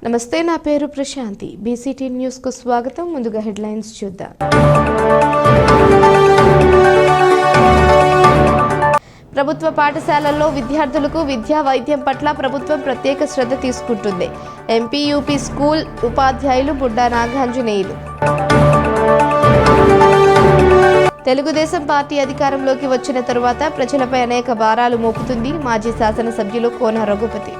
నమస్తే, నా పేరు ప్రశాంతి. బీసీటీ న్యూస్ కు స్వాగతం. ముందుగా హెడ్లైన్స్ చూద్దాం. ప్రభుత్వ పాఠశాలల్లో విద్యార్థులకు విద్యా వైద్యం పట్ల ప్రభుత్వం ప్రత్యేక శ్రద్ధ తీసుకుంటుంది. ఎంపీ యూపీ స్కూల్ ఉపాధ్యాయులు బుడ్డా నాగాంజనేయులు. తెలుగుదేశం పార్టీ అధికారంలోకి వచ్చిన తరువాత ప్రజలపై అనేక భారాలు మోపుతుంది. మాజీ శాసనసభ్యులు కోన రఘుపతి.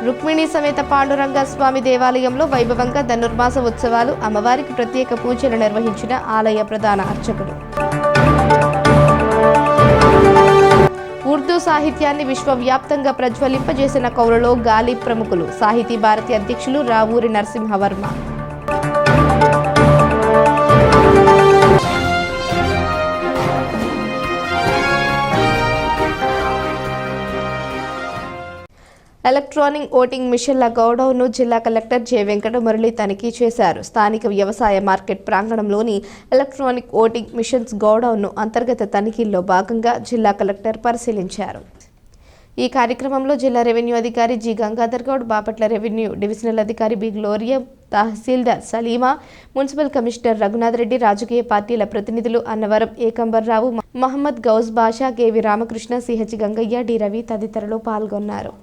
రుక్మిణి సమేత పాండురంగ స్వామి దేవాలయంలో వైభవంగా ధనుర్మాస ఉత్సవాలు. అమ్మవారికి ప్రత్యేక పూజలు నిర్వహించిన ఆలయ ప్రధాన అర్చకులు. ఉర్దూ సాహిత్యాన్ని విశ్వవ్యాప్తంగా ప్రజ్వలింపజేసిన కవులలో గాలి ప్రముఖులు. సాహితీ భారతి అధ్యక్షులు రావూరి నరసింహవర్మ. ఎలక్ట్రానిక్ ఓటింగ్ మిషన్ల గోడౌన్ను జిల్లా కలెక్టర్ జె వెంకటమురళి తనిఖీ చేశారు. స్థానిక వ్యవసాయ మార్కెట్ ప్రాంగణంలోని ఎలక్ట్రానిక్ ఓటింగ్ మిషన్స్ గోడౌన్ను అంతర్గత తనిఖీల్లో భాగంగా జిల్లా కలెక్టర్ పరిశీలించారు. ఈ కార్యక్రమంలో జిల్లా రెవెన్యూ అధికారి G Gangadhar Goud, Bapatla revenue divisional అధికారి బి గ్లోరియా, తహసీల్దార్ సలీమా, మున్సిపల్ కమిషనర్ రఘునాథ్ రెడ్డి, రాజకీయ పార్టీల ప్రతినిధులు Annavaram Ekambarrao, Mohammed Ghouse Basha, KV Ramakrishna, CH Gangaiah, D Ravi తదితరులు పాల్గొన్నారు.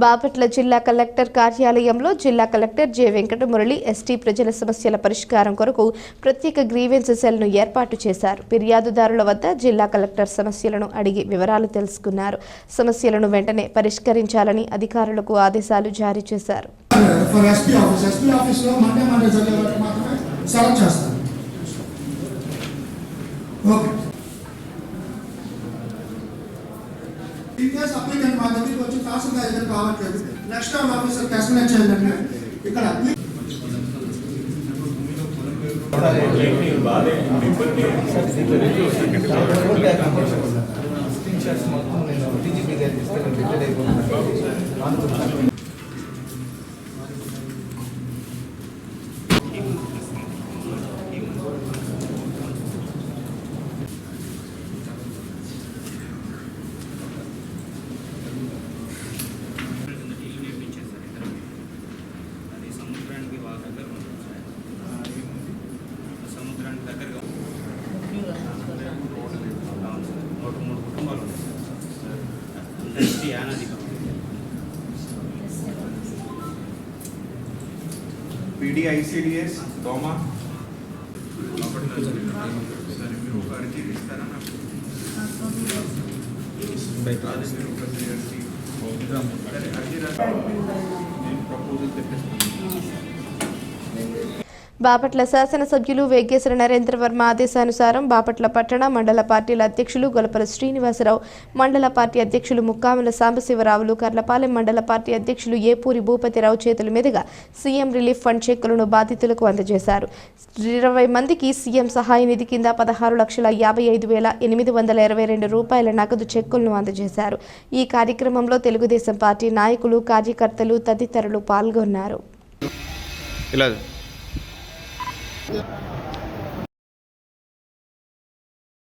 బాపట్ల జిల్లా కలెక్టర్ కార్యాలయంలో జిల్లా కలెక్టర్ జె వెంకటమురళి ఎస్టీ ప్రజల సమస్యల పరిష్కారం కొరకు ప్రత్యేక గ్రీవెన్స్ సెల్ను ఏర్పాటు చేశారు. ఫిర్యాదుదారుల వద్ద జిల్లా కలెక్టర్ సమస్యలను అడిగి వివరాలు తెలుసుకున్నారు. సమస్యలను వెంటనే పరిష్కరించాలని అధికారులకు ఆదేశాలు జారీ చేశారు. అప్లికెంట్ మా దగ్గరికి వచ్చి తహసీల్దార్ దగ్గర కావట్లేదు, నెక్స్ట్ టైం ఆఫీసర్కి ఎక్స్ప్లెయిన్ చేయండి. ఇక్కడ PDICDS Doma బాపట్ల శాసనసభ్యులు వేగేశ్వర నరేంద్ర వర్మ ఆదేశానుసారం బాపట్ల పట్టణ మండల పార్టీల అధ్యక్షులు గొలపల శ్రీనివాసరావు, మండల పార్టీ అధ్యక్షులు ముక్కాముల సాంబశివరావులు, కర్లపాలెం మండల పార్టీ అధ్యక్షులు ఏపూరి భూపతిరావు చేతుల మీదుగా సీఎం రిలీఫ్ ఫండ్ చెక్కులను బాధితులకు అందజేశారు. 20 మందికి సీఎం సహాయ నిధి కింద 16,55,822 రూపాయల నగదు చెక్కులను అందజేశారు. ఈ కార్యక్రమంలో తెలుగుదేశం పార్టీ నాయకులు, కార్యకర్తలు తదితరులు పాల్గొన్నారు.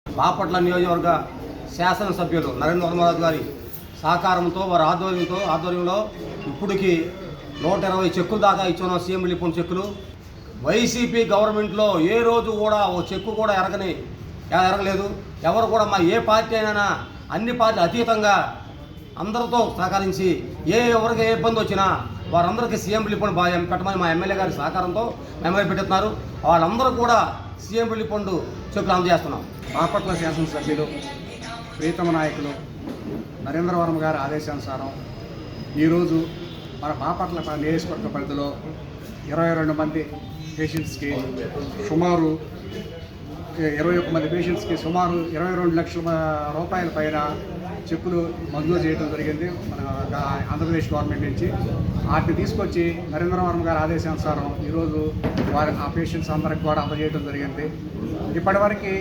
బాపట్ల నియోజకవర్గ శాసనసభ్యులు నరేంద్ర వర్మరాజు గారి సహకారంతో వారి ఆధ్వర్యంలో ఇప్పటికి 120 చెక్కులు దాకా ఇచ్చిన సీఎం రిలీఫ్ ఫండ్ చెక్కులు. వైసీపీ గవర్నమెంట్లో ఏ రోజు కూడా ఓ చెక్కు కూడా ఎరగలేదు. ఎవరు కూడా ఏ పార్టీ అయినా అన్ని పార్టీలు అతీతంగా అందరితో సహకరించి ఎవరికి ఏ ఇబ్బంది వచ్చినా వారందరికీ సీఎం రిలీఫ్ ఫండ్ పెట్టమని మా ఎమ్మెల్యే గారి సహకారంతో ఎమ్మెల్యే పెట్టుతున్నారు. వాళ్ళందరూ కూడా సీఎం రిలీఫ్ ఫండ్ చెక్కులు అందజేస్తున్నాం. బాపట్ల శాసనసభ్యులు ప్రీతమ నాయకులు నరేంద్ర వర్మ గారి ఆదేశానుసారం ఈరోజు మన బాపట్ల నియోజకవర్గ పరిధిలో 22 మంది పేషెంట్స్కి సుమారు 21 మంది పేషెంట్స్కి సుమారు 22 లక్షల రూపాయల పైన చెక్కులు మంజూరు చేయడం జరిగింది మన ఆంధ్రప్రదేశ్ గవర్నమెంట్ నుంచి. వాటిని తీసుకొచ్చి నరేంద్ర వర్మ గారి ఆదేశానుసారం ఈరోజు ఆ పేషెంట్స్ అందరికి కూడా అందజేయడం జరిగింది. ఇప్పటివరకు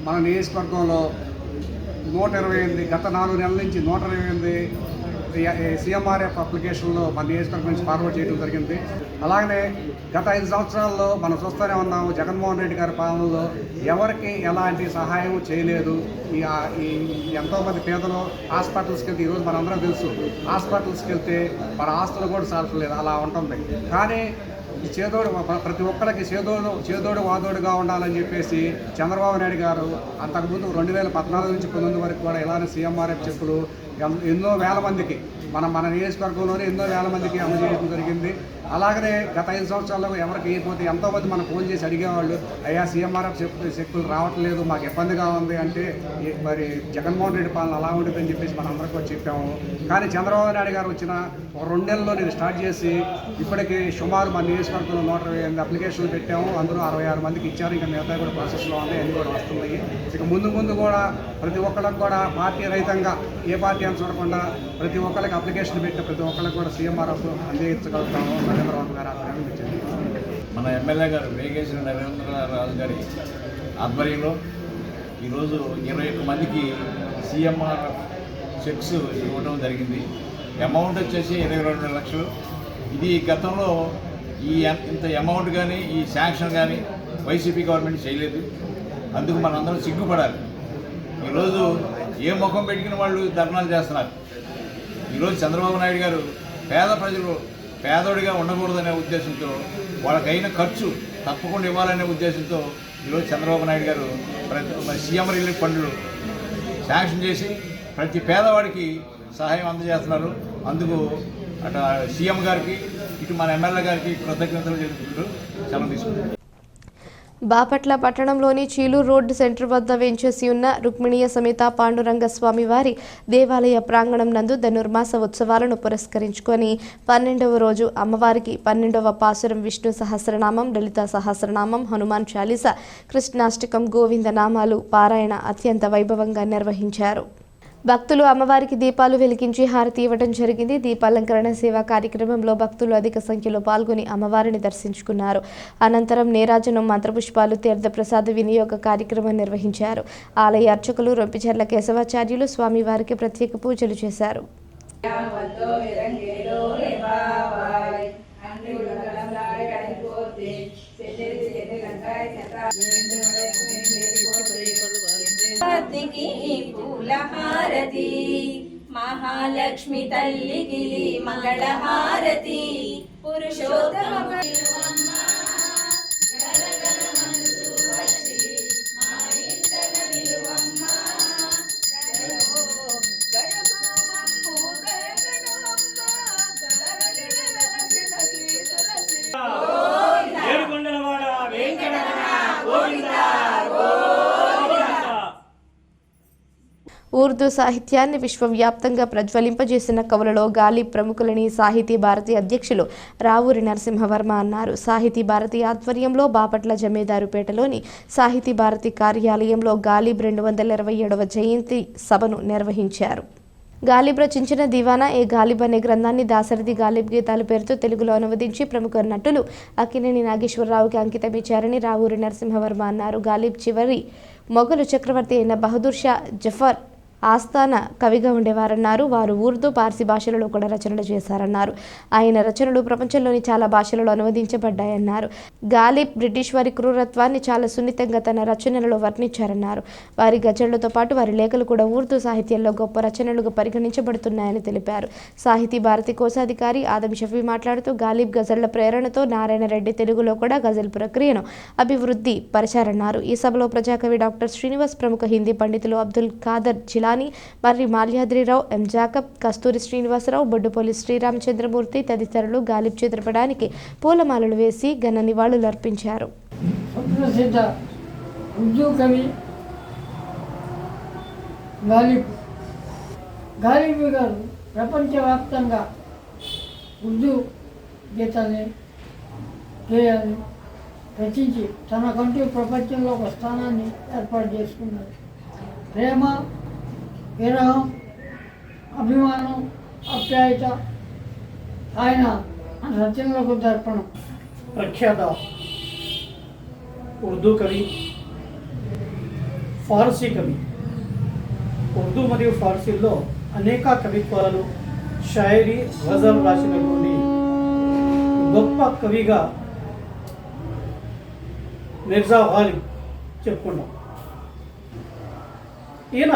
మన నియోజకవర్గంలో 128 గత 4 నెలల నుంచి 128 సీఎంఆర్ఎఫ్ అప్లికేషన్లో మన నియోజకవర్గం నుంచి ఫార్వర్డ్ చేయడం జరిగింది. అలాగనే గత 5 సంవత్సరాల్లో మనం చూస్తూనే ఉన్నాము, జగన్మోహన్ రెడ్డి గారి పాలనలో ఎవరికి ఎలాంటి సహాయం చేయలేదు. ఈ ఎంతోమంది పేదలు హాస్పిటల్స్కి వెళ్తే, ఈరోజు మనందరం తెలుసు, హాస్పిటల్స్కి వెళ్తే మన ఆస్తులు కూడా సాల్చలేదు, అలా ఉంటుంది. కానీ ఈ ప్రతి ఒక్కరికి చేదోడు వాదోడుగా ఉండాలని చెప్పేసి చంద్రబాబు నాయుడు గారు అంతకుముందు 2014 నుంచి 19 వరకు కూడా ఇలానే సీఎంఆర్ఎఫ్ చెక్కులు ఎన్నో వేల మందికి మన నియోజకవర్గంలోనే ఎన్నో వేల మందికి అందజేయడం జరిగింది. అలాగనే గత 5 సంవత్సరాల్లో ఎవరికి అయిపోతే ఎంతోమంది మనం ఫోన్ చేసి అడిగేవాళ్ళు, అయ్యా సీఎంఆర్ఎఫ్ చెక్కులు రావట్లేదు, మాకు ఇబ్బందిగా ఉంది అంటే, మరి జగన్మోహన్ రెడ్డి పాలన అలా ఉండదని చెప్పేసి మనం అందరికీ వచ్చి చెప్పాము. కానీ చంద్రబాబు నాయుడు గారు వచ్చిన 2 నెలల్లో నేను స్టార్ట్ చేసి ఇప్పటికి సుమారు మన నియోజకవర్గంలో 128 అప్లికేషన్లు పెట్టాము. అందులో 66 మందికి ఇచ్చారు. ఇంకా మిగతా కూడా ప్రాసెస్లో ఉన్నాయి, అన్నీ కూడా వస్తున్నాయి. ఇక ముందు కూడా ప్రతి ఒక్కరికి కూడా పార్టీ రహితంగా ఏ పార్టీ అని చూడకుండా ప్రతి ఒక్కరికి అప్లికేషన్ పెట్టిన ప్రతి ఒక్కరికి కూడా సీఎంఆర్ఎఫ్ అందించగలుగుతాము. నరేంద్ర వర్మ గారు మన ఎమ్మెల్యే గారు వేగేశ్వర నరేంద్రరాజు గారి ఆధ్వర్యంలో ఈరోజు 21 మందికి సీఎంఆర్ఎఫ్ చెక్స్ ఇవ్వడం జరిగింది. అమౌంట్ వచ్చేసి 22 లక్షలు. ఇది గతంలో ఇంత అమౌంట్ కానీ ఈ శాంక్షన్ కానీ వైసీపీ గవర్నమెంట్ చేయలేదు. అందుకు మనందరం సిగ్గుపడాలి. ఈరోజు ఏ ముఖం పెట్టుకుని వాళ్ళు ధర్నాలు చేస్తున్నారు. ఈరోజు చంద్రబాబు నాయుడు గారు ప్రజలు పేదోడిగా ఉండకూడదనే ఉద్దేశంతో, వాళ్ళకైన ఖర్చు తప్పకుండా ఇవ్వాలనే ఉద్దేశంతో ఈరోజు చంద్రబాబు నాయుడు గారు సీఎం రిలీఫ్ ఫండ్లు శాంక్షన్ చేసి ప్రతి పేదవాడికి సహాయం అందజేస్తున్నారు. అందుకు అటు సీఎం గారికి ఇటు మన ఎమ్మెల్యే గారికి కృతజ్ఞతలు తెలుపుకుంటూ సెలవు తీసుకుంటారు. బాపట్ల పట్టణంలోని చీలూరు రోడ్డు సెంటర్ వద్ద వేంచేసి ఉన్న రుక్మిణీయ సమేత పాండురంగ స్వామి వారి దేవాలయ ప్రాంగణం నందు ధనుర్మాస ఉత్సవాలను పురస్కరించుకొని 12వ రోజు అమ్మవారికి 12వ పాసురం విష్ణు సహస్రనామం, లలిత సహస్రనామం, హనుమాన్ చాలీసా, కృష్ణాష్టకం, గోవింద నామాలు పారాయణ అత్యంత వైభవంగా నిర్వహించారు. భక్తులు అమ్మవారికి దీపాలు వెలిగించి హారతి ఇవ్వడం జరిగింది. దీపాలంకరణ సేవా కార్యక్రమంలో భక్తులు అధిక సంఖ్యలో పాల్గొని అమ్మవారిని దర్శించుకున్నారు. అనంతరం నీరాజనం, మంత్రపుష్పాలు, తీర్థప్రసాద వినియోగ కార్యక్రమం నిర్వహించారు. ఆలయ అర్చకులు రొంపిచెర్ల కేశవాచార్యులు స్వామివారికి ప్రత్యేక పూజలు చేశారు. పూలహారతి మహాలక్ష్మి తల్లికి మంగళహారతి పురుషోత్తమ ఉర్దూ సాహిత్యాన్ని విశ్వవ్యాప్తంగా ప్రజ్వలింపజేసిన కవులలో గాలి ప్రముఖులని సాహితీ భారతి అధ్యక్షులు రావూరి నరసింహవర్మ అన్నారు. సాహితీ భారతి ఆధ్వర్యంలో బాపట్ల జమీదారుపేటలోని సాహితీ భారతి కార్యాలయంలో గాలిబ్ 227వ జయంతి సభను నిర్వహించారు. గాలిబ్ రచించిన దివానా ఏ గాలిబ్ అనే గ్రంథాన్ని దాశరథి గాలిబ్ గీతాల పేరుతో తెలుగులో అనువదించి ప్రముఖ నటులు అక్కినేని నాగేశ్వరరావుకి అంకితమిచ్చారని రావూరి నరసింహవర్మ అన్నారు. గాలిబ్ చివరి మొఘలు చక్రవర్తి అయిన బహదూర్ షా జఫర్ ఆస్థాన కవిగా ఉండేవారన్నారు. వారు ఉర్దూ, పార్సీ భాషలలో కూడా రచనలు చేశారన్నారు. ఆయన రచనలు ప్రపంచంలోని చాలా భాషలలో అనువదించబడ్డాయన్నారు. గాలిబ్ బ్రిటిష్ వారి క్రూరత్వాన్ని చాలా సున్నితంగా తన రచనలలో వర్ణించారన్నారు. వారి గజళ్లతో పాటు వారి లేఖలు కూడా ఉర్దూ సాహిత్యంలో గొప్ప రచనలుగా పరిగణించబడుతున్నాయని తెలిపారు. సాహితీ భారతి కోశాధికారి ఆదం షఫీ మాట్లాడుతూ గాలిబ్ గజళ్ల ప్రేరణతో నారాయణ రెడ్డి తెలుగులో కూడా గజల్ ప్రక్రియను అభివృద్ధి పరిచారన్నారు. ఈ సభలో ప్రజాకవి డాక్టర్ శ్రీనివాస్, ప్రముఖ హిందీ పండితులు అబ్దుల్ ఖాదర్ జిలానీ, మర్రి మాల్యాద్రిరావు, ఎం జాకబ్, కస్తూరి శ్రీనివాసరావు, బొడ్డుపల్లి శ్రీరామచంద్రమూర్తి తదితరులు గాలిబ్ చిత్రపటానికి పూలమాలలు వేసి ఘన నివాళులు అర్పించారు. సుప్రసిద్ధ ఉర్దూ కవి గాలిబ్ గారు ప్రపంచవ్యాప్తంగా ఉర్దూ గీతాన్ని గేయాన్ని రచించి తనకంటూ ప్రపంచంలో ఒక స్థానాన్ని ఏర్పాటు చేసుకున్నారు. ప్రేమ, విరహం, అభిమానం, ఆప్యాయత ఆయన రచనలకు దర్పణం. ప్రఖ్యాత ఉర్దూ కవి, ఫార్సీ కవి. ఉర్దూ మరియు ఫార్సీల్లో అనేక కవిత్వాలు, షాయరీ, గజల్ రాసినటువంటి గొప్ప కవిగా మిర్జా గాలిబ్ చెప్పుకున్నాం. ఈయన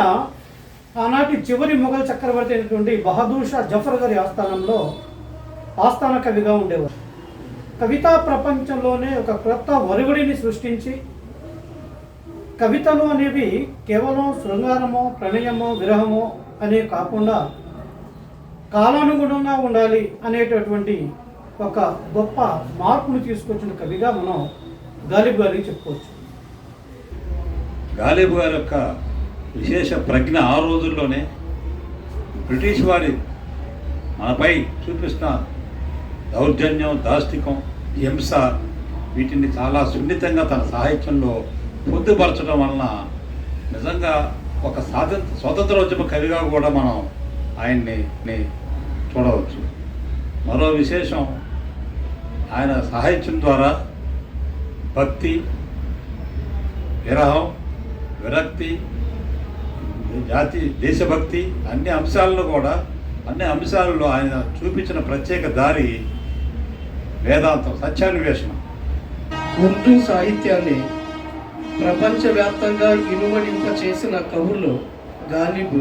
ఆనాటి చివరి మొఘల్ చక్రవర్తి అయినటువంటి బహదూర్ షా జఫర్ గారి ఆస్థాన కవిగా ఉండేవారు. కవితా ప్రపంచంలోనే ఒక క్రొత్త ఒరవడిని సృష్టించి కవితలు అనేవి కేవలం శృంగారమో, ప్రణయమో, విరహమో అనే కాకుండా కాలానుగుణంగా ఉండాలి అనేటటువంటి ఒక గొప్ప మార్పును తీసుకొచ్చిన కవిగా మనం గాలిబ్ గారికి చెప్పుకోవచ్చు. గాలిబ్ గారి యొక్క విశేష ప్రజ్ఞ ఆ రోజుల్లోనే బ్రిటిష్ వారి మనపై చూపిస్తున్న దౌర్జన్యం, దాష్టికం, హింస వీటిని చాలా సున్నితంగా తన సాహిత్యంలో పొందుపరచడం వలన నిజంగా ఒక స్వాతంత్రోద్యమ కవిగా కూడా మనం ఆయన్ని చూడవచ్చు. మరో విశేషం, ఆయన సాహిత్యం ద్వారా భక్తి, విరహం, విరక్తి, దేశభక్తి అన్ని అంశాలలో ఆయన చూపించిన ప్రత్యేక దారి వేదాంతం, సత్యాన్వేషణ. ఉర్దూ సాహిత్యాన్ని ప్రపంచవ్యాప్తంగా ఇనుమడింప చేసిన కవులు గాలిబ్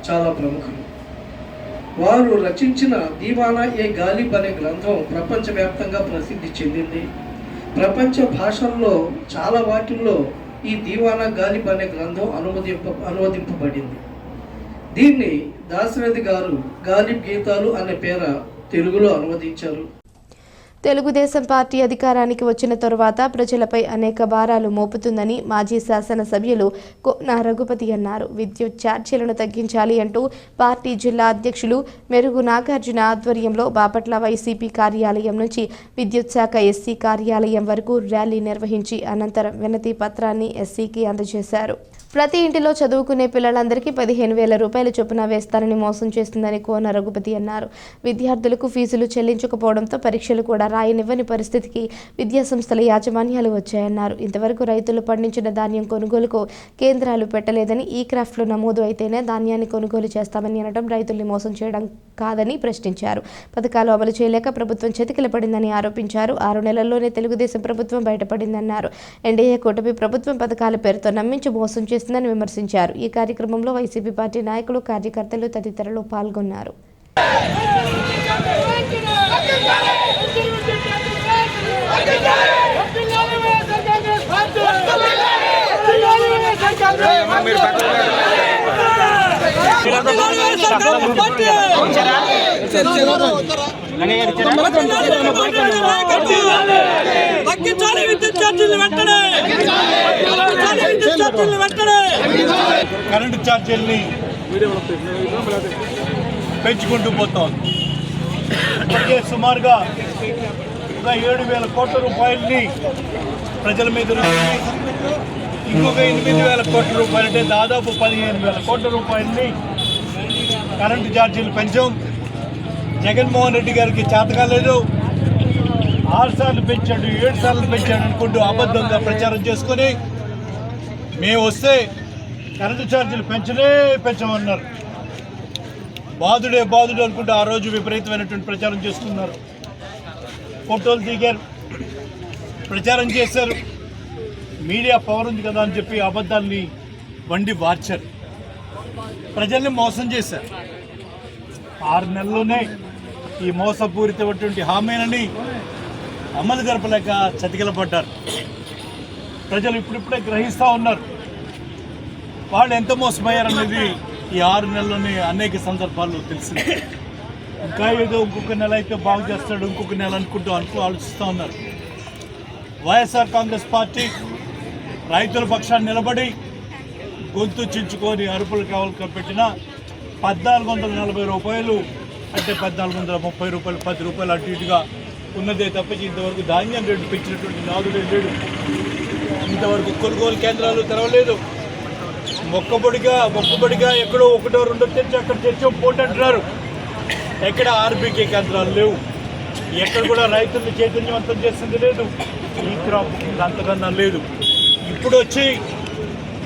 చాలా ప్రముఖులు. వారు రచించిన దీవానా ఏ గాలిబ్ అనే గ్రంథం ప్రపంచవ్యాప్తంగా ప్రసిద్ధి చెందింది. ప్రపంచ భాషల్లో చాలా వాటిల్లో ఈ దీవానా గాలిబ్ అనే గ్రంథం అనువదింపబడింది. దీన్ని దాశరథి గారు గాలిబ్ గీతాలు అనే పేర తెలుగులో అనువదించారు. తెలుగుదేశం పార్టీ అధికారానికి వచ్చిన తరువాత ప్రజలపై అనేక భారాలు మోపుతుందని మాజీ శాసనసభ్యులు కోన రఘుపతి అన్నారు. విద్యుత్ ఛార్జీలను తగ్గించాలి అంటూ పార్టీ జిల్లా అధ్యక్షులు మెరుగు నాగార్జున ఆధ్వర్యంలో బాపట్ల వైసీపీ కార్యాలయం నుంచి విద్యుత్ శాఖ ఎస్సీ కార్యాలయం వరకు ర్యాలీ నిర్వహించి అనంతరం వినతి పత్రాన్ని ఎస్సీకి అందజేశారు. ప్రతి ఇంటిలో చదువుకునే పిల్లలందరికీ 15,000 రూపాయల చొప్పున వేస్తానని మోసం చేస్తుందని కోన రఘుపతి అన్నారు. విద్యార్థులకు ఫీజులు చెల్లించకపోవడంతో పరీక్షలు కూడా రాయనివ్వని పరిస్థితికి విద్యాసంస్థల యాజమాన్యాలు వచ్చాయన్నారు. ఇంతవరకు రైతులు పండించిన ధాన్యం కొనుగోలుకు కేంద్రాలు పెట్టలేదని, ఈ క్రాఫ్ట్లో నమోదు అయితేనే ధాన్యాన్ని కొనుగోలు చేస్తామని అనడం రైతుల్ని మోసం చేయడం కాదని ప్రశ్నించారు. పథకాలు అమలు చేయలేక ప్రభుత్వం చతికిలపడిందని ఆరోపించారు. 6 నెలల్లోనే తెలుగుదేశం ప్రభుత్వం బయటపడిందన్నారు. ఎన్డీఏ కూటమి ప్రభుత్వం పథకాల పేరుతో నమ్మించి మోసం చేస్తుందని విమర్శించారు. ఈ కార్యక్రమంలో వైసీపీ పార్టీ నాయకులు, కార్యకర్తలు తదితరులు పాల్గొన్నారు. తగ్గించాలి విద్యుత్ ఛార్జీలు వెంటనే. కరెంటు ఛార్జీల్ని పెంచుకుంటూ పోతాం. ఇప్పటికే సుమారుగా ఒక 7,000 కోట్ల రూపాయలని ప్రజల మీద రుద్ది, ఇంకొక 8,000 కోట్ల రూపాయలు అంటే దాదాపు 15,000 కోట్ల రూపాయలని కరెంటు ఛార్జీలు పెంచాం. జగన్మోహన్ రెడ్డి గారికి చేత కాలేదు, 6 సార్లు పెంచాడు, 7 సార్లు పెంచాడు అనుకుంటూ అబద్ధంగా ప్రచారం చేసుకొని మేము వస్తే కరెంటు ఛార్జీలు పెంచమన్నారు. బాధుడే అనుకుంటూ ఆ రోజు విపరీతమైనటువంటి ప్రచారం చేస్తున్నారు. ఫోటోలు దిగారు, ప్రచారం చేశారు. మీడియా పవర్ ఉంది కదా అని చెప్పి అబద్ధాన్ని వండి వార్చారు, ప్రజల్ని మోసం చేశారు. 6 నెలల్లోనే ఈ మోసపూరితమైనటువంటి హామీలని అమలు జరపలేక చతికిలపడ్డారు. ప్రజలు ఇప్పుడిప్పుడే గ్రహిస్తూ ఉన్నారు వాళ్ళు ఎంత మోసపోయారనేది. ఈ 6 నెలల్లోనే అనేక సందర్భాల్లో తెలిసింది. ఇంకా ఏదో ఇంకొక నెల అయితే బాగు చేస్తాడు, ఇంకొక నెల అనుకుంటూ ఆలోచిస్తూ ఉన్నారు. వైఎస్ఆర్ కాంగ్రెస్ పార్టీ రైతుల పక్షాన్ని నిలబడి గొంతు చించుకొని అరుపులు కావాలి పెట్టిన 1,440 రూపాయలు అంటే 1,430 రూపాయలు, 10 రూపాయలు అటు ఇటుగా ఉన్నదే తప్పించి ఇంతవరకు ధాన్యం రేటు పెంచినటువంటి నాదుడే లేడు. ఇంతవరకు కొనుగోలు కేంద్రాలు తెరవలేదు. మొక్కబడిగా ఎక్కడో 1, 2 తెచ్చి అక్కడ తెచ్చో పోటీ అంటున్నారు. ఎక్కడ ఆర్బీకే కేంద్రాలు లేవు, ఎక్కడ కూడా రైతులను చైతన్యవంతం చేసింది లేదు. ఈ క్రాప్ బుకింగ్ అంతకన్నా లేదు. ఇప్పుడు వచ్చి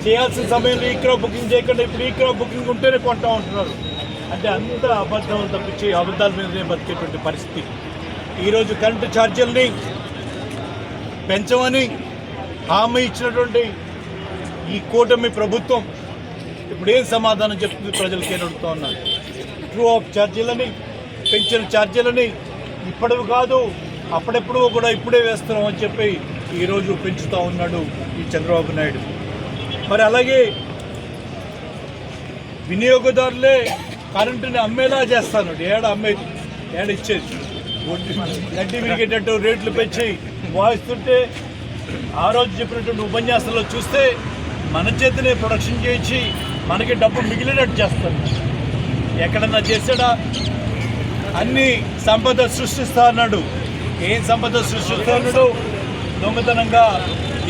చేయాల్సిన సమయంలో ఈ క్రాప్ బుకింగ్ చేయకుండా ఇప్పుడు ఈ క్రాప్ బుకింగ్ ఉంటేనే కొంటా ఉంటున్నారు. అంటే అంత అబద్ధం తప్పించి అబద్ధాల మీదనే బతికేటువంటి పరిస్థితి. ఈరోజు కరెంటు ఛార్జీలని పెంచమని హామీ ఇచ్చినటువంటి ఈ కూటమి ప్రభుత్వం ఇప్పుడు ఏం సమాధానం చెప్తుంది ప్రజలకి అని అడుగుతూ ఉన్నారు. ట్రూ ఆఫ్ ఛార్జీలని, పెంచిన ఛార్జీలని ఇప్పటివి కాదు అప్పుడెప్పుడు కూడా ఇప్పుడే వేస్తున్నాం అని చెప్పి ఈరోజు పెంచుతూ ఉన్నాడు ఈ చంద్రబాబు నాయుడు. మరి అలాగే వినియోగదారులే కరెంటుని అమ్మేలా చేస్తాను. ఏడ ఇచ్చేది గడ్డి విరిగేటట్టు రేట్లు పెంచి వాయిస్తుంటే ఆ రోజు చెప్పినటువంటి ఉపన్యాసంలో చూస్తే మన చేతినే ప్రొడక్షన్ చేయించి మనకి డబ్బు మిగిలినట్టు చేస్తాడు. ఎక్కడన్నా చేశాడా? అన్ని సంపద సృష్టిస్తా అన్నాడు. ఏం సంపద సృష్టిస్తా ఉన్నాడు? దొంగతనంగా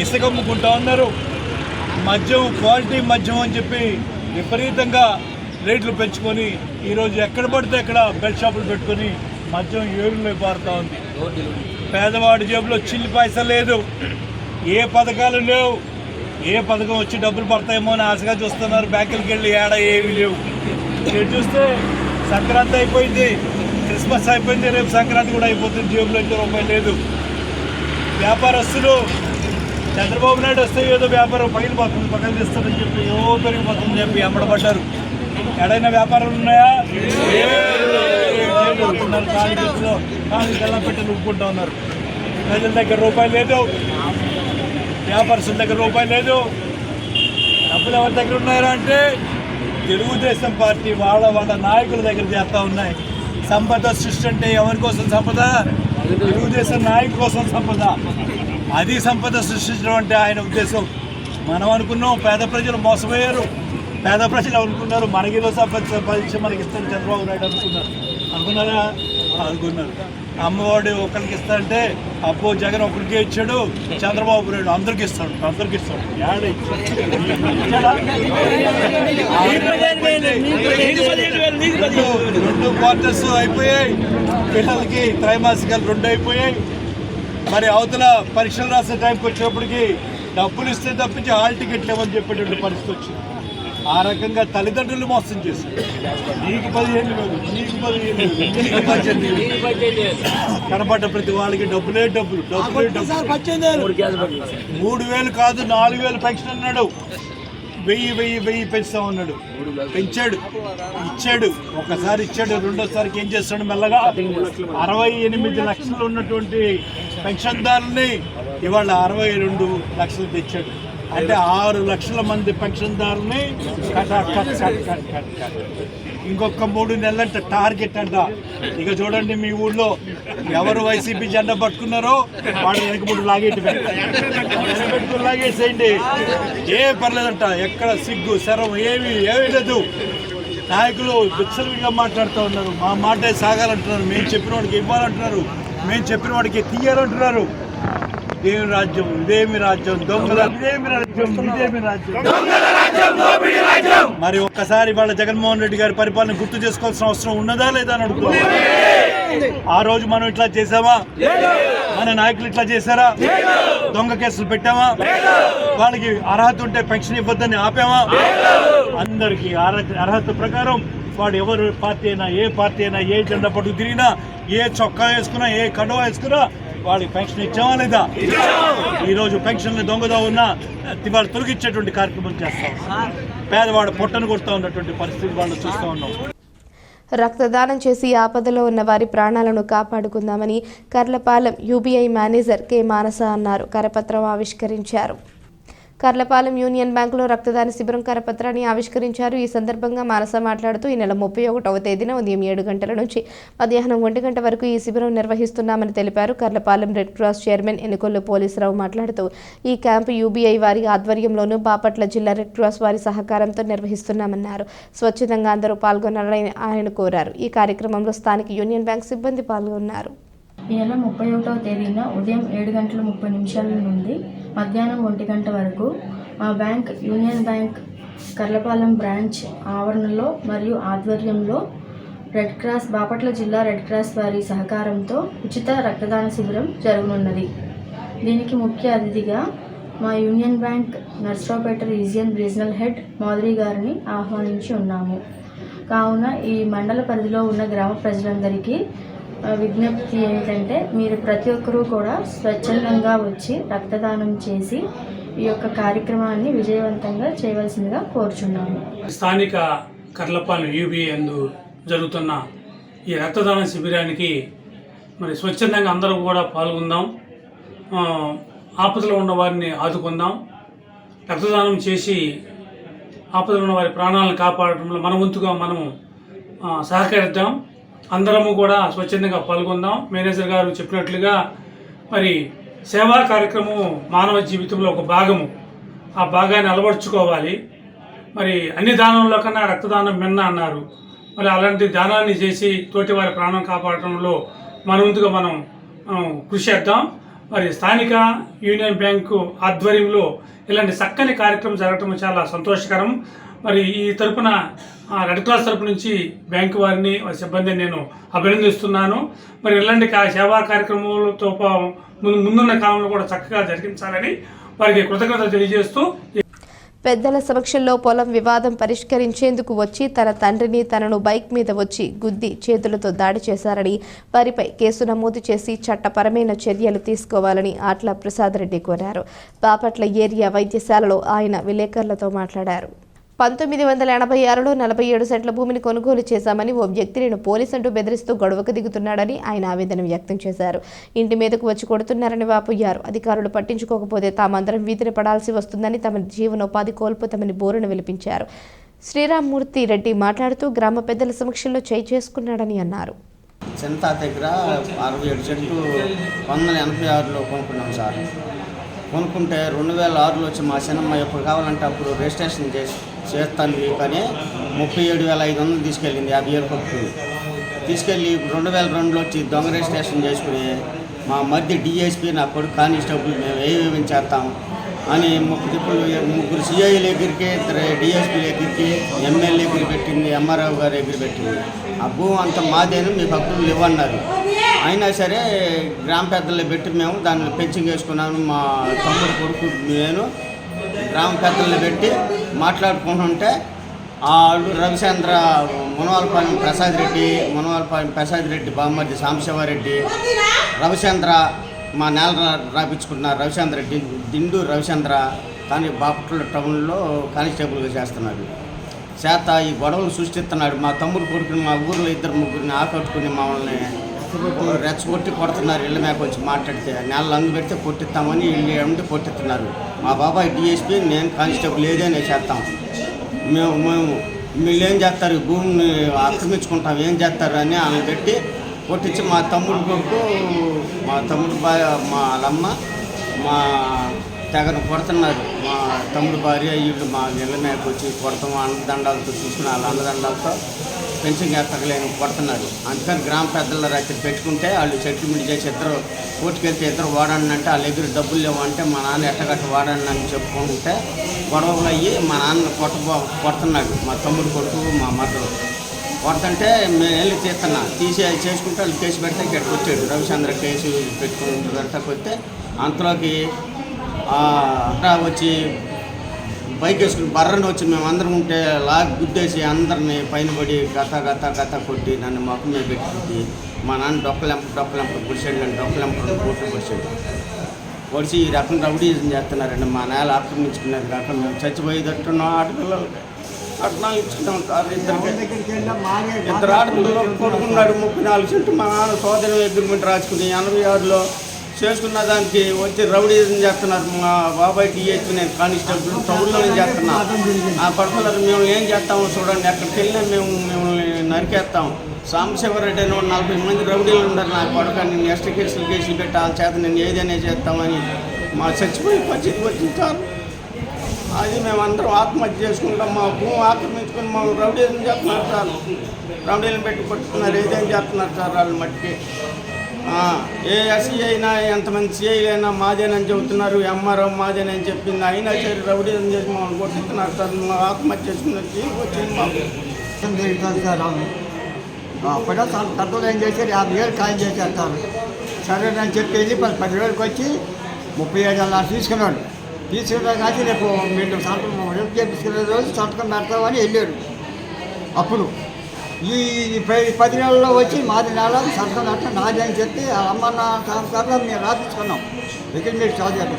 ఇసుక అమ్ముకుంటా ఉన్నారు. మద్యం, క్వాలిటీ మద్యం అని చెప్పి విపరీతంగా రేట్లు పెంచుకొని ఈరోజు ఎక్కడ పడితే అక్కడ బెల్ట్ షాపులు పెట్టుకొని మద్యం ఏరులో పారుతూ ఉంది. పేదవాడి జేబులో చిల్లి పైసా లేదు, ఏ పథకాలు లేవు. ఏ పథకం వచ్చి డబ్బులు పడతాయేమో అని ఆశగా చూస్తున్నారు. బ్యాంకులకి వెళ్ళి ఏడా ఏమీ లేవు. మీరు చూస్తే సంక్రాంతి అయిపోయింది, క్రిస్మస్ అయిపోయింది, రేపు సంక్రాంతి కూడా అయిపోతుంది. జేబులో అయితే రూపాయి లేదు. వ్యాపారస్తులు చంద్రబాబు నాయుడు వస్తే ఏదో వ్యాపారం పగలు తీస్తారని చెప్పి ఏదో పెరిగిపోతుందని చెప్పి అమ్మడబడ్డారు. ఎడైనా వ్యాపారాలు ఉన్నాయా? ఖాళీ గల్లా పెట్టి నూపుకుంటూ ఉన్నారు. ప్రజల దగ్గర రూపాయలు లేదు, వ్యాపారస్తుల దగ్గర రూపాయలు లేదు. డబ్బులు ఎవరి దగ్గర ఉన్నాయా అంటే తెలుగుదేశం పార్టీ వాళ్ళ నాయకుల దగ్గర చేస్తూ ఉన్నాయి. సంపద సృష్టి అంటే ఎవరి కోసం సంపద? తెలుగుదేశం నాయకుల కోసం సంపద. అది సంపద సృష్టించడం అంటే ఆయన ఉద్దేశం. మనం అనుకున్నాం పేద ప్రజలు మోసపోయారు. పేద ప్రజలు అనుకున్నారు మనకిలో సంపాదించి మనకి ఇస్తాను చంద్రబాబు నాయుడు అనుకున్నారా? అనుకున్నారు. అమ్మఒడి ఒకరికి ఇస్తారంటే అబ్బో జగన్ ఒకరికే ఇచ్చాడు, చంద్రబాబు నాయుడు అందరికి ఇస్తాడు. రెండు క్వార్టర్స్ అయిపోయాయి, పిల్లలకి త్రైమాసికాలు 2 అయిపోయాయి. మరి అవతల పరీక్షలు రాసే టైంకి వచ్చేప్పటికి డబ్బులు ఇస్తే తప్పించి హాల్ టికెట్లు ఇవ్వని చెప్పేటువంటి పరిస్థితి వచ్చింది. ఆ రకంగా తల్లిదండ్రులు మోసం చేశారు. నీకు 15 లేదు, నీకు 15 లేదు, కనపడ్డ ప్రతి వాళ్ళకి డబ్బులే డబ్బులు. 3,000 కాదు 4,000 పెన్షన్ అన్నాడు. 1000 పెంచుతా ఉన్నాడు. పెంచాడు, ఇచ్చాడు. ఒకసారి ఇచ్చాడు, రెండోసారికి ఏం చేస్తాడు? మెల్లగా 68 లక్షలు ఉన్నటువంటి పెన్షన్దారుల్ని ఇవాళ 62 లక్షలు తెచ్చాడు. అంటే 6 లక్షల మంది పెన్షన్దారుల్ని కట్ ఇంకొక 3 నెలలంట టార్గెట్ అంట. ఇక చూడండి మీ ఊళ్ళో ఎవరు వైసీపీ జెండా పట్టుకున్నారో వాడు వెనకబడి పెట్టుకుని లాగేసేయండి. ఏ పర్లేదంట. ఎక్కడ సిగ్గు శరం ఏమీ లేదు. నాయకులు విచ్చలవిడిగా మాట్లాడుతూ ఉన్నారు. మా మాటే సాగాలంటున్నారు. మేము చెప్పిన వాడికి ఇవ్వాలంటున్నారు. మేము చెప్పిన వాడికి తీయాలంటున్నారు. ఇదేమి రాజ్యం, ఇదేమి రాజ్యం, దొంగల ఇదేమి రాజ్యం, ఇదేమి రాజ్యం. మరి ఒక్కసారి వాళ్ళ జగన్మోహన్ రెడ్డి గారి పరిపాలన గుర్తు చేసుకోవాల్సిన అవసరం ఉన్నదా లేదా అని అడుగుతున్నారు. ఆ రోజు మనం ఇట్లా చేసామా? మన నాయకులు ఇట్లా చేశారా? దొంగ కేసులు పెట్టామా? వాళ్ళకి అర్హత ఉంటే పెన్షన్ ఇవ్వద్దని ఆపామా? అందరికీ అర్హత ప్రకారం వాడు ఎవరు పార్టీ అయినా, ఏ పార్టీ అయినా, ఏ జెండా పట్టుకు తిరిగినా, ఏ చొక్కా వేసుకున్నా, ఏ కండువా వేసుకున్నా వాళ్ళకి పెన్షన్ ఇచ్చామా లేదా? ఈరోజు పెన్షన్లు దొంగదా ఉన్నా వాళ్ళు తొలగించేటువంటి కార్యక్రమం చేస్తాం. పేదవాడు పొట్టను కొడుతూ ఉన్నటువంటి పరిస్థితి వాళ్ళు చూస్తూ ఉన్నాం. రక్తదానం చేసి ఆపదలో ఉన్న వారి ప్రాణాలను కాపాడుకుందామని కర్లపాలెం యూబీఐ మేనేజర్ కె మానస అన్నారు. కరపత్రం ఆవిష్కరించారు. కర్లపాలెం యూనియన్ బ్యాంకులో రక్తదాన శిబిరం కరపత్రాన్ని ఆవిష్కరించారు. ఈ సందర్భంగా మానస మాట్లాడుతూ ఈ నెల 31వ తేదీన ఉదయం 7 గంటల నుంచి మధ్యాహ్నం 1 గంట వరకు ఈ శిబిరం నిర్వహిస్తున్నామని తెలిపారు. Karlapalem red cross chairman Ennikollu Polisurao మాట్లాడుతూ ఈ క్యాంపు యూబీఐ వారి ఆధ్వర్యంలోనూ బాపట్ల జిల్లా రెడ్ క్రాస్ వారి సహకారంతో నిర్వహిస్తున్నామన్నారు. స్వచ్ఛందంగా అందరూ పాల్గొనాలని ఆయన కోరారు. ఈ కార్యక్రమంలో స్థానిక యూనియన్ బ్యాంక్ సిబ్బంది పాల్గొన్నారు. ఈ నెల 31వ తేదీన ఉదయం 7:30 నుండి మధ్యాహ్నం 1 గంట వరకు మా bank union bank Karlapalem branch ఆవరణలో మరియు ఆధ్వర్యంలో రెడ్ క్రాస్ బాపట్ల జిల్లా రెడ్ క్రాస్ వారి సహకారంతో ఉచిత రక్తదాన శిబిరం జరగనున్నది. దీనికి ముఖ్య అతిథిగా మా union bank Narasaraopet regional head Madhuri గారిని ఆహ్వానించి ఉన్నాము. కావున ఈ మండల పరిధిలో ఉన్న గ్రామ ప్రజలందరికీ విజ్ఞప్తి ఏమిటంటే మీరు ప్రతి ఒక్కరూ కూడా స్వచ్ఛందంగా వచ్చి రక్తదానం చేసి ఈ యొక్క కార్యక్రమాన్ని విజయవంతంగా చేయవలసిందిగా కోరుచున్నాము. స్థానిక కర్లపాలెం యూబీఐ యందు జరుగుతున్న ఈ రక్తదాన శిబిరానికి మరి స్వచ్ఛందంగా అందరూ కూడా పాల్గొందాం. ఆపదలో ఉన్న వారిని ఆదుకుందాం. రక్తదానం చేసి ఆపదలో ఉన్న వారి ప్రాణాలను కాపాడటంలో మన వంతుగా మనము సహకరిద్దాం. అందరము కూడా స్వచ్ఛందంగా పాల్గొందాం. మేనేజర్ గారు చెప్పినట్లుగా మరి సేవా కార్యక్రమం మానవ జీవితంలో ఒక భాగము. ఆ భాగాన్ని అలవర్చుకోవాలి. మరి అన్ని దానంలో కన్నా రక్తదానం మిన్న అన్నారు. మరి అలాంటి దానాన్ని చేసి తోటి వారి ప్రాణం కాపాడటంలో మన వంతుగా మనం కృషి చేద్దాం. మరి స్థానిక యూనియన్ బ్యాంకు ఆధ్వర్యంలో ఇలాంటి చక్కని కార్యక్రమం జరగటం చాలా సంతోషకరం. మరి ఈ తరపున రెడ్ క్రాస్ తరపు నుంచి బ్యాంకు వారిని సిబ్బందిని నేను అభినందిస్తున్నాను. మరి ఇలాంటి సేవా కార్యక్రమాలతో ముందున్న కాలంలో కూడా చక్కగా జరిగించాలని వారికి కృతజ్ఞతలు తెలియజేస్తూ పెద్దల సమక్షంలో పొలం వివాదం పరిష్కరించేందుకు వచ్చి తన తండ్రిని తనను బైక్ మీద వచ్చి గుద్ది చేతులతో దాడి చేశారని వారిపై కేసు నమోదు చేసి చట్టపరమైన చర్యలు తీసుకోవాలని ఆట్ల ప్రసాద్ రెడ్డి కోరారు. బాపట్ల ఏరియా వైద్యశాలలో ఆయన విలేకరులతో మాట్లాడారు. 1986లో 47 సెంట్ల భూమిని కొనుగోలు చేశామని ఓ వ్యక్తి నేను పోలీస్ అంటూ బెదిరిస్తూ గొడవకు దిగుతున్నాడని ఆయన ఆవేదన వ్యక్తం చేశారు. ఇంటి మీదకు వచ్చి కొడుతున్నారని వాపోయారు. అధికారులు పట్టించుకోకపోతే తామందరం వీధిన పడాల్సి వస్తుందని, తమ జీవనోపాధి కోల్పోతామని బోరును విలిపించారు. శ్రీరామ్మూర్తి రెడ్డి మాట్లాడుతూ గ్రామ పెద్దల సమక్షంలో చేసుకున్నాడని అన్నారు. చింత దగ్గర 67 సెంట్లు 1986లో కొనుక్కున్నాం సార్. కొనుక్కుంటే 2006లో వచ్చి మా సినిమా ఎప్పుడు కావాలంటే అప్పుడు రిజిస్ట్రేషన్ చేస్తాను కానీ 37,500 తీసుకెళ్ళింది. 50,000 కొట్టుకుంది. తీసుకెళ్ళి 2002లో వచ్చి దొంగ రిజిస్ట్రేషన్ చేసుకుని మా మధ్య డిఎస్పీ నా కొడుకు కానిస్టేబుల్ మేము ఏమేమి చేస్తాం అని ముగ్గురు సిఐల దగ్గరికి, 2 డిఎస్పీల దగ్గరికి, ఎమ్మెల్యే దగ్గర పెట్టింది, ఎంఆర్ఓ గారి దగ్గర పెట్టింది. ఆ భూమి అంత మాదేను మీకు హక్కులు ఇవ్వన్నారు. అయినా సరే గ్రామ పెద్దలు పెట్టి మేము దాన్ని పెంచింగ్ వేసుకున్నాను. మా తమ్ముడు కొడుకు నేను గ్రామ పెద్దలు పెట్టి మాట్లాడుకుంటుంటే వాళ్ళు రవిచంద్ర మునవాలపాలెం ప్రసాద్ రెడ్డి బామ్మర్ది సాంబశివారెడ్డి రవిచంద్ర మా నేల రాపించుకుంటున్నారు. రవిచంద్ర రెడ్డి దిండు రవిచంద్ర కానీ బాపట్ల టౌన్లో కానిస్టేబుల్గా చేస్తున్నాడు. చేత ఈ గొడవలు సృష్టిస్తున్నాడు. మా తమ్ముడు కొడుకుని మా ఊర్లో 2-3 ఆకట్టుకుని మమ్మల్ని రెచ్చగొట్టి కొడుతున్నారు. ఇళ్ళ మేక వచ్చి మాట్లాడితే నెలలు అందు పెడితే కొట్టిస్తామని ఇల్లు ఉండి కొట్టిస్తున్నారు. మా బాబాయ్ డిఎస్పీ, నేను కానిస్టేబుల్ ఏదైనా చేస్తాం. మేము వీళ్ళు ఏం చేస్తారు, భూమిని ఆక్రమించుకుంటాం, ఏం చేస్తారు అని ఆమె పెట్టి కొట్టించి మా తమ్ముడు కొడుకు, మా తమ్ముడు మా వాళ్ళమ్మ మా తెగను కొడుతున్నారు. మా తమ్ముడు భార్య వీళ్ళు మా ఇళ్ళ మేరకు వచ్చి కొడతాం, అన్నదండాలతో చూసుకుని వాళ్ళ అన్నదండాలతో పెన్షన్ ఎత్తకలేని కొడుతున్నారు. అందుకని గ్రామ పెద్దల రాత్రి పెట్టుకుంటే వాళ్ళు సెటిల్మెంట్ చేసి ఇద్దరు కోర్టుకెళ్తే ఇద్దరు వాడండి అంటే వాళ్ళ దగ్గర డబ్బులు లేవంటే మా నాన్న ఎట్టగట్టు వాడండి అని చెప్పుకుంటే గొడవలు అయ్యి మా నాన్న కొడుతున్నాడు. మా తమ్ముడు కొడుకు మా మద్దరు కొడుతుంటే మేము వెళ్ళి చేసుకుంటే వాళ్ళు కేసు పెడితే ఇక్కడికి వచ్చాడు. రవిచంద్ర కేసు పెట్టుకుంటే వస్తే అంతలోకి వచ్చి బైక్ వేసుకుని బర్రని వచ్చి మేము అందరం ఉంటే లాగి గుద్దేసి అందరిని పైన పడి గత కొట్టి నన్ను మొక్క మీద పెట్టి మా నాన్న డొక్కలెంప పొడిచాడు. నన్ను డొక్కలెంప కోట్లు పొడిచి ఈ రకం రౌడీజం చేస్తున్నారండి. మా నేల ఆక్రమించుకునేది కాక మేము చచ్చిపోయేటట్టున్నాం. ఆడపిల్లలు కట్నాలు ఇచ్చుకుంటాం సార్. ఇద్దరు ఆడపిల్లలు కొడుకున్నాడు 34 సెంట్లు. మా నాన్న సోదరి అగ్రిమెంట్ రాసుకుని 86లో చేసుకున్న దానికి వచ్చి రౌడీజం చేస్తున్నారు. మా బాబాయ్ టీహెచ్ నేను కానిస్టేబుల్ టౌన్లోనే చేస్తున్నా. ఆ పడుతున్నారు. మేము ఏం చేస్తామో చూడండి, ఎక్కడికి వెళ్ళినా మిమ్మల్ని నరికేస్తాం. సాంబశివరెడ్డి అని 40 మంది రౌడీలు ఉన్నారు. నా కొడుకు నేను ఎస్టీ కేసులు పెట్టి వాళ్ళ చేత నేను ఏదైనా చేస్తామని మా చచ్చిపోయి పరిస్థితి వచ్చింటారు. అది మేమందరం ఆత్మహత్య చేసుకుంటాం. మా భూమి ఆక్రమించుకుని మమ్మల్ని రౌడీజం చేస్తున్నారు సార్. రౌడీలను పెట్టి కొట్టుకున్నారు, ఏదైనా చేస్తున్నారు సార్ వాళ్ళు మట్టికి. ఏ ఎస్సీ అయినా ఎంతమంది సిఐ అయినా మాదేనని చెబుతున్నారు. ఎంఆర్ఓ మాదేనని చెప్పింది. అయినా సరే రౌడీజం చేసి మమ్మల్ని కొట్టుతున్నారు సార్. మా ఆత్మహత్య చేసుకున్నది వచ్చింది మాకు. అప్పుడే తక్కువ ఏం చేశారు, 50,000 ఖాయం చేశారు సార్. సరేనని చెప్పి వెళ్ళి 10,000కి వచ్చి 37,000 తీసుకున్నాడు. కానీ రేపు మీరు సంతకం రేపు చేపించుకునే రోజు సంతకం పెడతామని వెళ్ళాడు. అప్పుడు ఈ 10 నెలల్లో వచ్చి మాది నెల సంతకం పెట్టడం నాది అని చెప్పి అమ్మ సంస్కారం మేము రాపించుకున్నాం. ఇక్కడ మీరు చదివారు,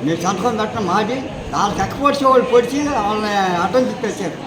మీరు సంతకం పెట్టడం మాది. వాళ్ళకి ఎక్క పొడిచి వాళ్ళు పొడిచి వాళ్ళని అడ్డం తిప్పేశారు.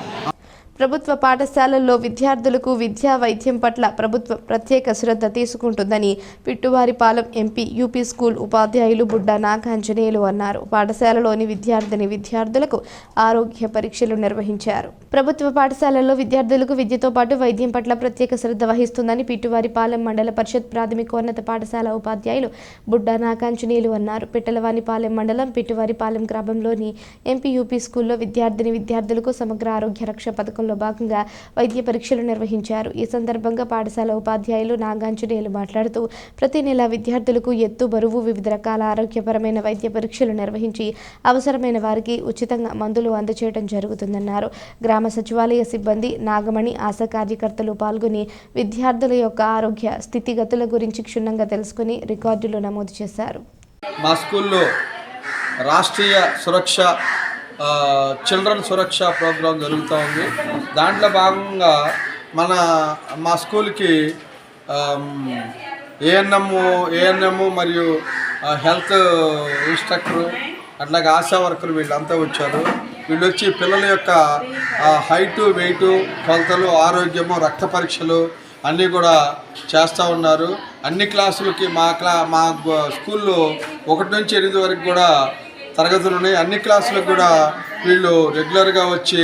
ప్రభుత్వ పాఠశాలల్లో విద్యార్థులకు విద్యా వైద్యం పట్ల ప్రభుత్వం ప్రత్యేక శ్రద్ధ తీసుకుంటుందని పిట్టువారిపాలెం ఎంపీ యూపీ స్కూల్ ఉపాధ్యాయులు బుడ్డా నాగాంజనేయులు అన్నారు. పాఠశాలలోని విద్యార్థులకు ఆరోగ్య పరీక్షలు నిర్వహించారు. ప్రభుత్వ పాఠశాలల్లో విద్యార్థులకు విద్యతో పాటు వైద్యం పట్ల ప్రత్యేక శ్రద్ధ వహిస్తుందని పిట్టువారిపాలెం మండల పరిషత్ ప్రాథమికోన్నత పాఠశాల ఉపాధ్యాయులు బుడ్డా నాగాంజనేయులు అన్నారు. పిట్టలవానిపాలెం మండలం పిట్టువారిపాలెం గ్రామంలోని ఎంపీ యూపీ స్కూల్లో విద్యార్థులకు సమగ్ర ఆరోగ్య రక్ష పథకంలో భాగంగా వైద్య పరీక్షలు నిర్వహించారు. ఈ సందర్భంగా పాఠశాల ఉపాధ్యాయులు నాగాంజనేయులు మాట్లాడుతూ ప్రతి నెల విద్యార్థులకు ఎత్తు, బరువు, వివిధ రకాల ఆరోగ్యపరమైన వైద్య పరీక్షలు నిర్వహించి అవసరమైన వారికి ఉచితంగా మందులు అందజేయడం జరుగుతుందన్నారు. గ్రామ సచివాలయ సిబ్బంది, నాగమణి, ఆశా కార్యకర్తలు పాల్గొని విద్యార్థుల యొక్క ఆరోగ్య స్థితిగతుల గురించి క్షుణ్ణంగా తెలుసుకుని రికార్డులు నమోదు చేశారు. మా స్కూల్లో రాష్ట్రీయ సురక్ష చిల్డ్రన్ సురక్ష ప్రోగ్రాం జరుగుతూ ఉంది. దాంట్లో భాగంగా మా స్కూల్కి ఏఎన్ఎం మరియు హెల్త్ ఇన్స్ట్రక్టరు అట్లాగే ఆశా వర్కర్లు వీళ్ళంతా వచ్చారు. వీళ్ళు వచ్చి పిల్లల యొక్క హైటు, వెయిటు, కొలతలు, ఆరోగ్యము, రక్త పరీక్షలు అన్నీ కూడా చేస్తూ ఉన్నారు. అన్ని క్లాసులకి మా స్కూల్లో 1 నుంచి 8 వరకు కూడా తరగతులు ఉన్నాయి. అన్ని క్లాసులకు కూడా వీళ్ళు రెగ్యులర్గా వచ్చి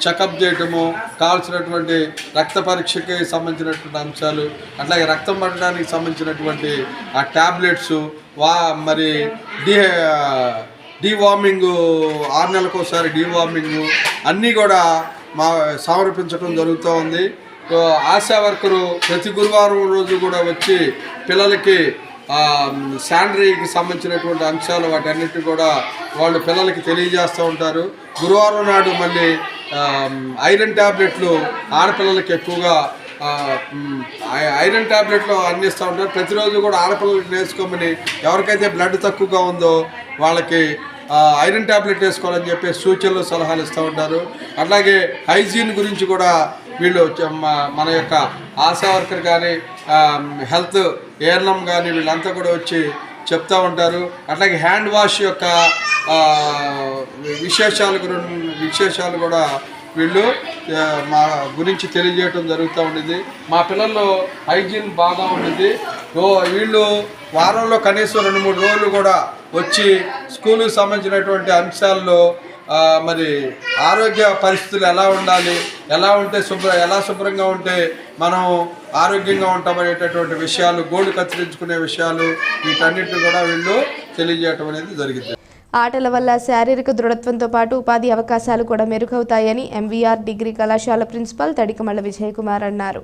చెకప్ చేయటము, కావాల్సినటువంటి రక్త పరీక్షకి సంబంధించినటువంటి అంశాలు, అట్లాగే రక్తం పడడానికి సంబంధించినటువంటి ఆ ట్యాబ్లెట్స్, మరి డీవార్మింగ్ 6 నెలలకు ఒకసారి డీవార్మింగ్ అన్నీ కూడా సమర్పించడం జరుగుతూ ఉంది. ఆశా వర్కరు ప్రతి గురువారం రోజు కూడా వచ్చి పిల్లలకి శానిటరీకి సంబంధించినటువంటి అంశాలు వాటన్నిటి కూడా వాళ్ళు పిల్లలకి తెలియజేస్తూ ఉంటారు. గురువారం నాడు మళ్ళీ ఐరన్ ట్యాబ్లెట్లు ఆడపిల్లలకి ఎక్కువగా ఐరన్ ట్యాబ్లెట్లు అందిస్తూ ఉంటారు. ప్రతిరోజు కూడా ఆడపిల్లలకి నేర్చుకోమని, ఎవరికైతే బ్లడ్ తక్కువగా ఉందో వాళ్ళకి ఐరన్ ట్యాబ్లెట్ వేసుకోవాలని చెప్పి సూచనలు, సలహాలు ఇస్తూ ఉంటారు. అట్లాగే హైజీన్ గురించి కూడా వీళ్ళు మన యొక్క ఆశా వర్కర్ కానీ హెల్త్ ఏఎన్ఎం కానీ వీళ్ళంతా కూడా వచ్చి చెప్తూ ఉంటారు. అట్లాగే హ్యాండ్ వాష్ యొక్క విశేషాలు కూడా వీళ్ళు మా గురించి తెలియజేయటం జరుగుతూ ఉండేది. మా పిల్లల్లో హైజీన్ బాగా ఉండేది. వీళ్ళు వారంలో కనీసం 2-3 రోజులు కూడా వచ్చి స్కూలుకి సంబంధించినటువంటి అంశాల్లో మరి ఆరోగ్య పరిస్థితులు ఎలా ఉండాలి, ఎలా ఉంటే ఎలా శుభ్రంగా ఉంటే మనం ఆరోగ్యంగా ఉంటామనేటటువంటి విషయాలు, గోడు కత్తిరించుకునే విషయాలు, వీటన్నిటిని కూడా వీళ్ళు తెలియజేయటం అనేది జరిగింది. ఆటల వల్ల శారీరక దృఢత్వంతో పాటు ఉపాధి అవకాశాలు కూడా మెరుగవుతాయని ఎంవీఆర్ డిగ్రీ కళాశాల ప్రిన్సిపల్ తడికమళ్ళ విజయ్ కుమార్ అన్నారు.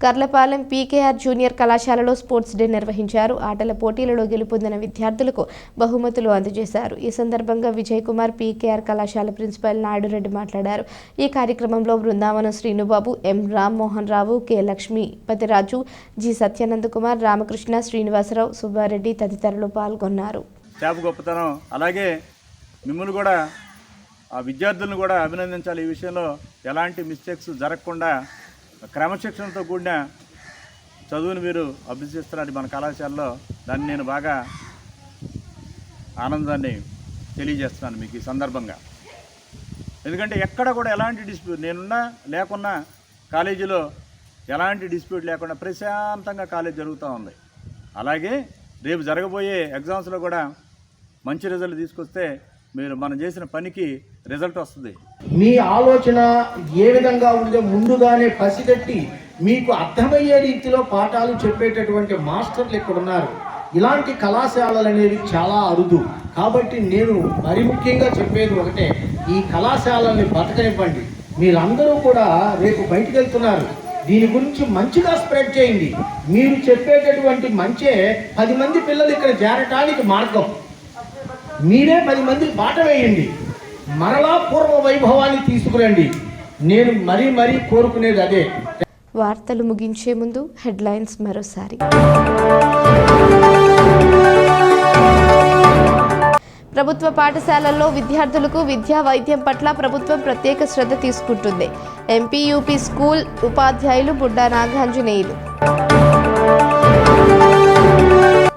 కర్లపాలెం పీకేఆర్ జూనియర్ కళాశాలలో స్పోర్ట్స్ డే నిర్వహించారు. ఆటల పోటీలలో గెలుపొందిన విద్యార్థులకు బహుమతులు అందజేశారు. ఈ సందర్భంగా విజయ్ కుమార్ పీకేఆర్ కళాశాల ప్రిన్సిపల్ నాయుడురెడ్డి మాట్లాడారు. ఈ కార్యక్రమంలో బృందావనం శ్రీనుబాబు, ఎం రామ్మోహన్ రావు, కె లక్ష్మీపతిరాజు, జి సత్యానంద కుమార్, రామకృష్ణ, శ్రీనివాసరావు, సుబ్బారెడ్డి తదితరులు పాల్గొన్నారు. చేప గొప్పతనం, అలాగే మిమ్మల్ని కూడా ఆ విద్యార్థులను కూడా అభినందించాలి. ఈ విషయంలో ఎలాంటి మిస్టేక్స్ జరగకుండా క్రమశిక్షణతో కూడిన చదువుని మీరు అభ్యసిస్తున్నారు మన కళాశాలలో. దాన్ని నేను బాగా ఆనందాన్ని తెలియజేస్తున్నాను మీకు ఈ సందర్భంగా. ఎందుకంటే ఎక్కడ కూడా ఎలాంటి డిస్ప్యూట్, నేనున్నా లేకున్నా కాలేజీలో ఎలాంటి డిస్ప్యూట్ లేకుండా ప్రశాంతంగా కాలేజ్ జరుగుతూ ఉంది. అలాగే రేపు జరగబోయే ఎగ్జామ్స్లో కూడా మంచి రిజల్ట్ తీసుకొస్తే మీరు మనం చేసిన పనికి రిజల్ట్ వస్తుంది. మీ ఆలోచన ఏ విధంగా ఉందో ముందుగానే పసిగట్టి మీకు అర్థమయ్యే రీతిలో పాఠాలు చెప్పేటటువంటి మాస్టర్లు ఇక్కడ ఉన్నారు. ఇలాంటి కళాశాలలు అనేవి చాలా అరుదు. కాబట్టి నేను మరి ముఖ్యంగా చెప్పేది ఒకటే, ఈ కళాశాలని బతకనివ్వండి. మీరందరూ కూడా రేపు బయటికి వెళ్తున్నారు, దీని గురించి మంచిగా స్ప్రెడ్ చేయండి. మీరు చెప్పేటటువంటి మంచే 10 మంది పిల్లలు ఇక్కడ చేరటానికి మార్గం. మీరే 10 మందికి బాట వేయండి, మరలా పూర్వ వైభవాన్ని తీసుకురండి. నేను మరీ కోరుకునేది అదే. వార్తలు ముగించే ముందు హెడ్లైన్స్ మరోసారి. ప్రభుత్వ పాఠశాలల్లో విద్యార్థులకు విద్యా వైద్యం పట్ల ప్రభుత్వం ప్రత్యేక శ్రద్ధ తీసుకుంటుంది. ఎంపీయూపీ స్కూల్ ఉపాధ్యాయులు బుడ్డా నాగాంజనేయులు.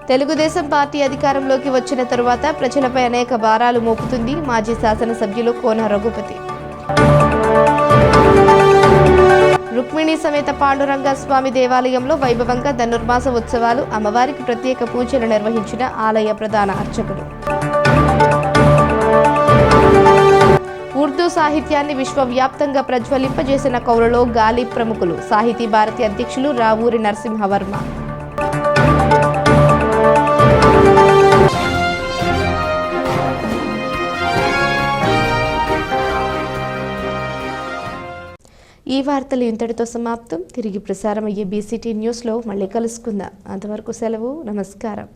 తెలుగుదేశం పార్టీ అధికారంలోకి వచ్చిన తరువాత ప్రజలపై అనేక భారాలు మోపుతుంది. మాజీ శాసనసభ్యులు కోన రఘుపతి. రుక్మిణి సమేత పాండురంగ స్వామి దేవాలయంలో వైభవంగా ధనుర్మాస ఉత్సవాలు. అమ్మవారికి ప్రత్యేక పూజలు నిర్వహించిన ఆలయ ప్రధాన అర్చకులు. ఉర్దూ సాహిత్యాన్ని విశ్వవ్యాప్తంగా ప్రజ్వలింపజేసిన కవులలో గాలి ప్రముఖులు. సాహితీ భారతి అధ్యక్షులు రావూరి నరసింహవర్మ. ఈ వార్తలు ఇంతటితో సమాప్తం. తిరిగి ప్రసారం అయ్యే బీసీటీ న్యూస్లో మళ్ళీ కలుసుకుందాం. అంతవరకు సెలవు. నమస్కారం.